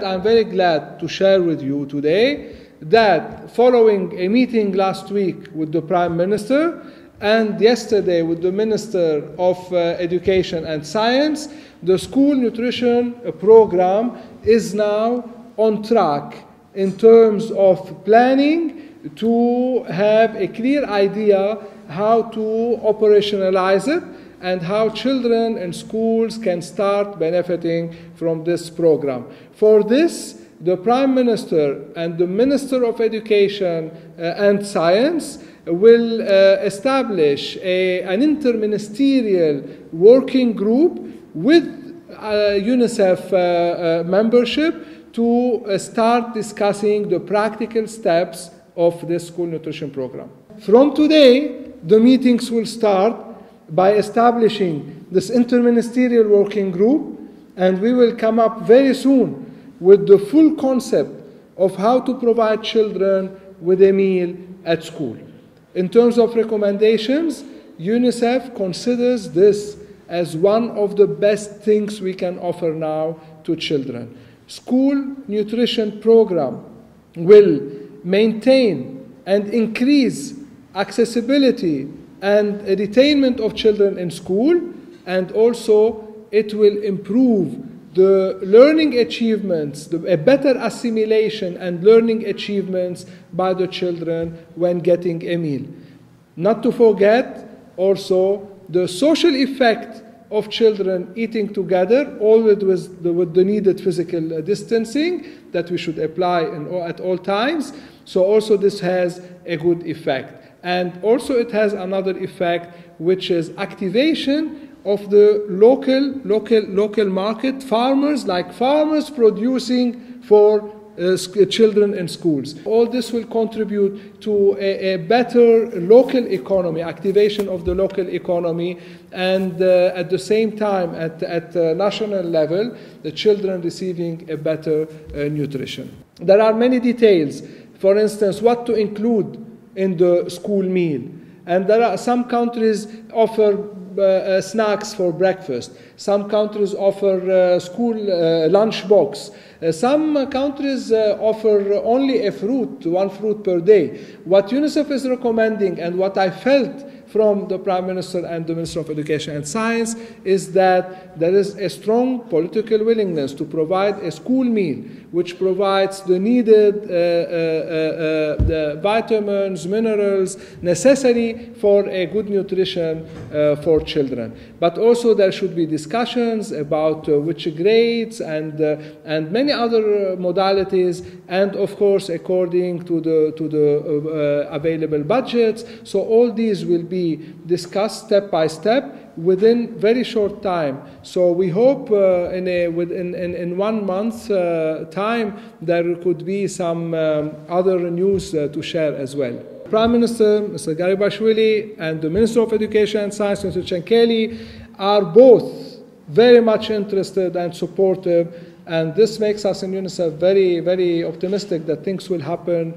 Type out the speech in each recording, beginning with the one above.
I'm very glad to share with you today that following a meeting last week with the Prime Minister and yesterday with the Minister of Education and Science, the school nutrition program is now on track in terms of planning to have a clear idea how to operationalize it and how children in schools can start benefiting from this program. For this, the Prime Minister and the Minister of Education and Science will establish an interministerial working group with UNICEF membership to start discussing the practical steps of this school nutrition program. From today, the meetings will start by establishing this interministerial working group, and we will come up very soon with the full concept of how to provide children with a meal at school. In terms of recommendations, UNICEF considers this as one of the best things we can offer now to children. School nutrition program will maintain and increase accessibility and attainment of children in school, and also it will improve the learning achievements, a better assimilation and learning achievements by the children when getting a meal. Not to forget also the social effect of children eating together, always with the needed physical distancing that we should apply at all times. So also this has a good effect. And also it has another effect, which is activation of the local market, farmers producing for children in schools. All this will contribute to a better local economy, activation of the local economy, and at the same time, at national level, the children receiving a better nutrition. There are many details. For instance, what to include in the school meal. And there are some countries offer snacks for breakfast. Some countries offer school lunch box. Some countries offer only one fruit per day. What UNICEF is recommending, and what I felt from the Prime Minister and the Minister of Education and Science, is that there is a strong political willingness to provide a school meal which provides the needed the vitamins, minerals necessary for a good nutrition for children. But also there should be discussions about which grades and many other modalities, and of course according to the available budgets. So all these will be discussed step by step within very short time. So we hope in 1 month time there could be some other news to share as well. Prime Minister, Mr. Garibashvili, and the Minister of Education and Science, Mr. Chenkeli, are both very much interested and supportive, and this makes us in UNICEF very, very optimistic that things will happen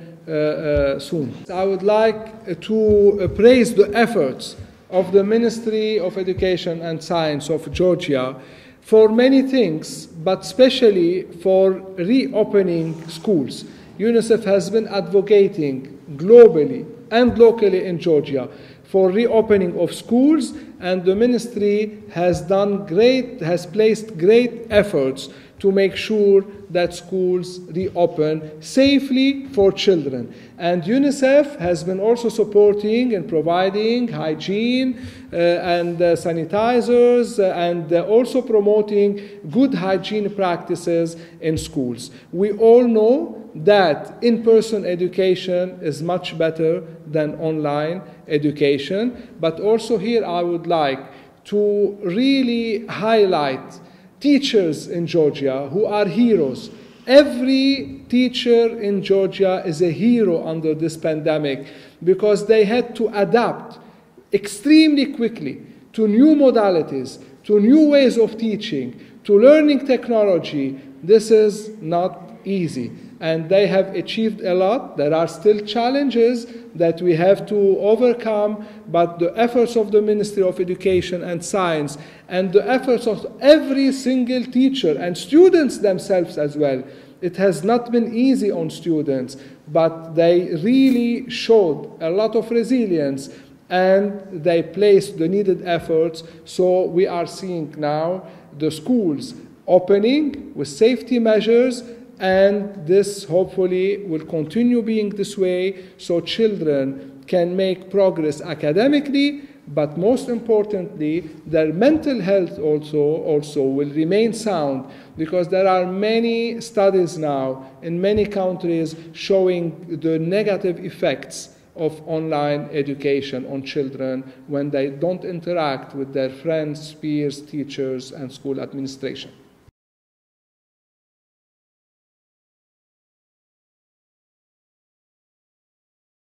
soon. I would like to praise the efforts of the Ministry of Education and Science of Georgia for many things, but especially for reopening schools. UNICEF has been advocating globally and locally in Georgia for reopening of schools, and the ministry has placed great efforts to make sure that schools reopen safely for children. And UNICEF has been also supporting and providing hygiene and sanitizers, and also promoting good hygiene practices in schools. We all know that in-person education is much better than online education, but also here I would like to really highlight teachers in Georgia who are heroes. Every teacher in Georgia is a hero under this pandemic because they had to adapt extremely quickly to new modalities, to new ways of teaching, to learning technology. This is not easy, and they have achieved a lot. There are still challenges that we have to overcome, but the efforts of the Ministry of Education and Science and the efforts of every single teacher and students themselves as well It has not been easy on students, but they really showed a lot of resilience and they placed the needed efforts. So we are seeing now the schools opening with safety measures, and this hopefully will continue being this way so children can make progress academically, but most importantly, their mental health also will remain sound, because there are many studies now in many countries showing the negative effects of online education on children when they don't interact with their friends, peers, teachers, and school administration.